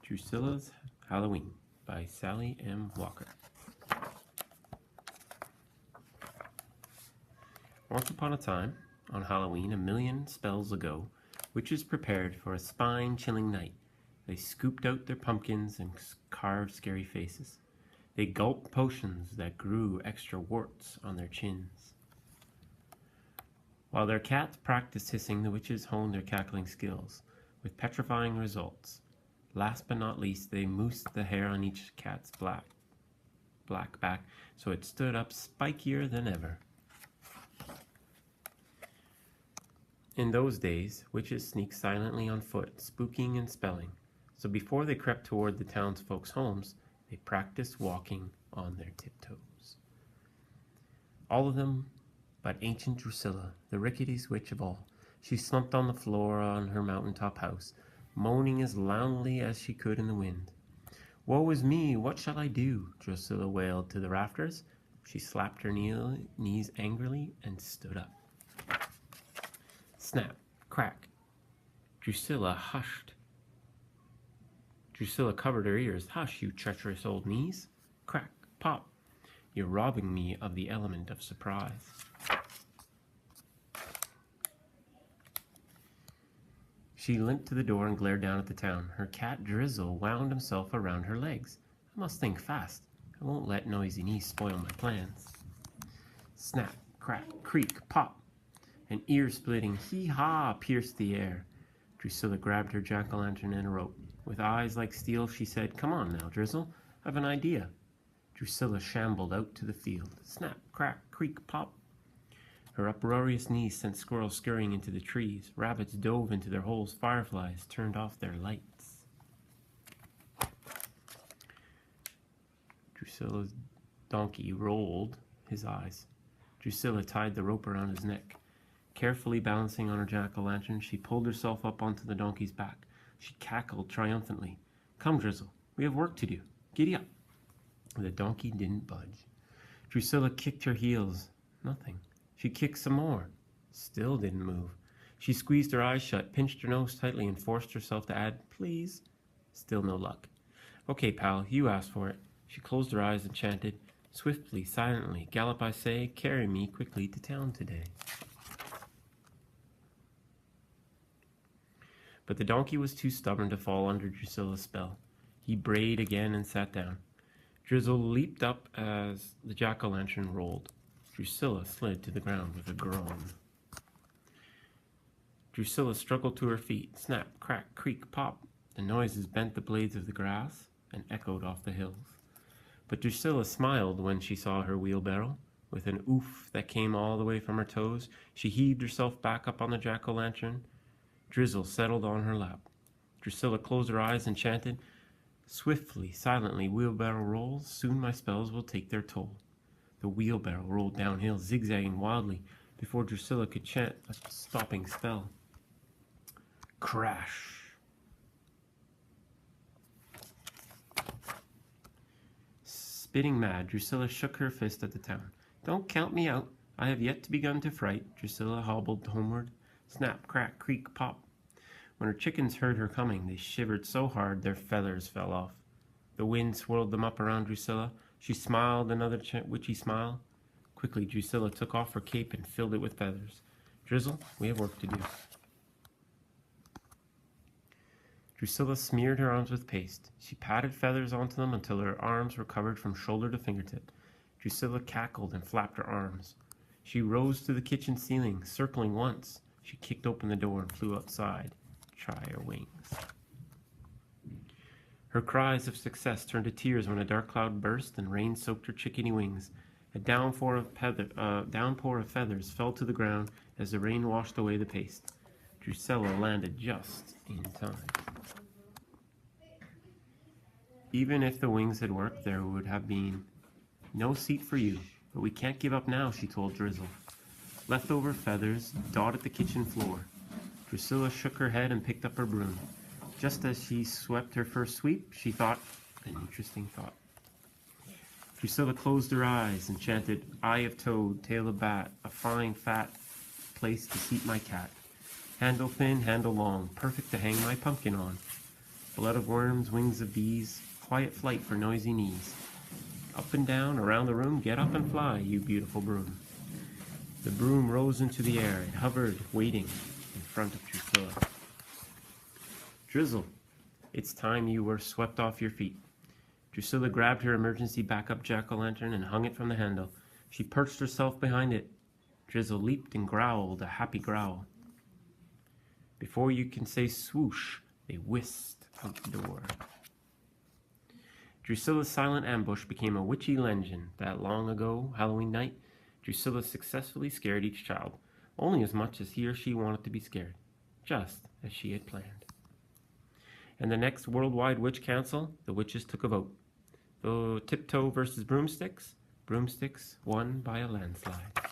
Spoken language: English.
Drusilla's Halloween by Sally M. Walker. Once upon a time, on Halloween, a million spells ago, witches prepared for a spine-chilling night. They scooped out their pumpkins and carved scary faces. They gulped potions that grew extra warts on their chins. While their cats practiced hissing, the witches honed their cackling skills, with petrifying results. Last but not least, they moosed the hair on each cat's black back so it stood up spikier than ever. In those days, witches sneaked silently on foot, spooking and spelling. So before they crept toward the townsfolk's homes, they practiced walking on their tiptoes. All of them but ancient Druscilla, the ricketyest witch of all. She slumped on the floor on her mountaintop house, moaning as loudly as she could in the wind. "Woe is me, what shall I do?" Druscilla wailed to the rafters. She slapped her knees angrily and stood up. Snap, crack. Druscilla hushed. Druscilla covered her ears. "Hush, you treacherous old knees." Crack, pop. "You're robbing me of the element of surprise." She limped to the door and glared down at the town. Her cat Drizzle wound himself around her legs. "I must think fast. I won't let noisy knees spoil my plans." Snap, crack, creak, pop. An ear-splitting hee-haw pierced the air. Druscilla grabbed her jack-o'-lantern and a rope. With eyes like steel, she said, "Come on now, Drizzle. I've an idea." Druscilla shambled out to the field. Snap, crack, creak, pop. Her uproarious knees sent squirrels scurrying into the trees. Rabbits dove into their holes. Fireflies turned off their lights. Drusilla's donkey rolled his eyes. Druscilla tied the rope around his neck. Carefully balancing on her jack-o'-lantern, she pulled herself up onto the donkey's back. She cackled triumphantly. "Come, Drizzle, we have work to do. Giddy up." The donkey didn't budge. Druscilla kicked her heels. Nothing. She kicked some more. Still didn't move. She squeezed her eyes shut, pinched her nose tightly, and forced herself to add, "Please." Still no luck. "Okay, pal, you asked for it." She closed her eyes and chanted, "Swiftly, silently, gallop I say, carry me quickly to town today." But the donkey was too stubborn to fall under Drusilla's spell. He brayed again and sat down. Drizzle leaped up as the jack-o'-lantern rolled. Druscilla slid to the ground with a groan. Druscilla struggled to her feet. Snap, crack, creak, pop. The noises bent the blades of the grass and echoed off the hills. But Druscilla smiled when she saw her wheelbarrow. With an oof that came all the way from her toes, she heaved herself back up on the jack-o'-lantern. Drizzle settled on her lap. Druscilla closed her eyes and chanted, "Swiftly, silently, wheelbarrow rolls, soon my spells will take their toll." The wheelbarrow rolled downhill, zigzagging wildly, before Druscilla could chant a stopping spell. Crash! Spitting mad, Druscilla shook her fist at the town. "Don't count me out. I have yet begun to fright." Druscilla hobbled homeward. Snap, crack, creak, pop. When her chickens heard her coming, they shivered so hard their feathers fell off. The wind swirled them up around Druscilla. She smiled another witchy smile. Quickly, Druscilla took off her cape and filled it with feathers. "Drizzle, we have work to do." Druscilla smeared her arms with paste. She patted feathers onto them until her arms were covered from shoulder to fingertip. Druscilla cackled and flapped her arms. She rose to the kitchen ceiling, circling once. She kicked open the door and flew outside. Try her wings. Her cries of success turned to tears when a dark cloud burst and rain soaked her chickeny wings. A downpour of feathers fell to the ground as the rain washed away the paste. Druscilla landed just in time. Even if the wings had worked, there would have been no seat for you. "But we can't give up now," she told Drizzle. Leftover feathers dotted the kitchen floor. Druscilla shook her head and picked up her broom. Just as she swept her first sweep, she thought an interesting thought. Druscilla closed her eyes and chanted, "Eye of toad, tail of bat, a fine fat place to seat my cat. Handle thin, handle long, perfect to hang my pumpkin on." Blood of worms, wings of bees, quiet flight for noisy knees. Up and down, around the room, get up and fly, you beautiful broom. The broom rose into the air. It hovered, waiting in front of Druscilla. Drizzle, it's time you were swept off your feet. Druscilla grabbed her emergency backup jack-o'-lantern and hung it from the handle. She perched herself behind it. Drizzle leaped and growled a happy growl. Before you can say swoosh, they whisked out the door. Drusilla's silent ambush became a witchy legend that long ago, Halloween night, Druscilla successfully scared each child, only as much as he or she wanted to be scared, just as she had planned. And the next Worldwide Witch Council, the witches took a vote. The tiptoe versus broomsticks, broomsticks won by a landslide.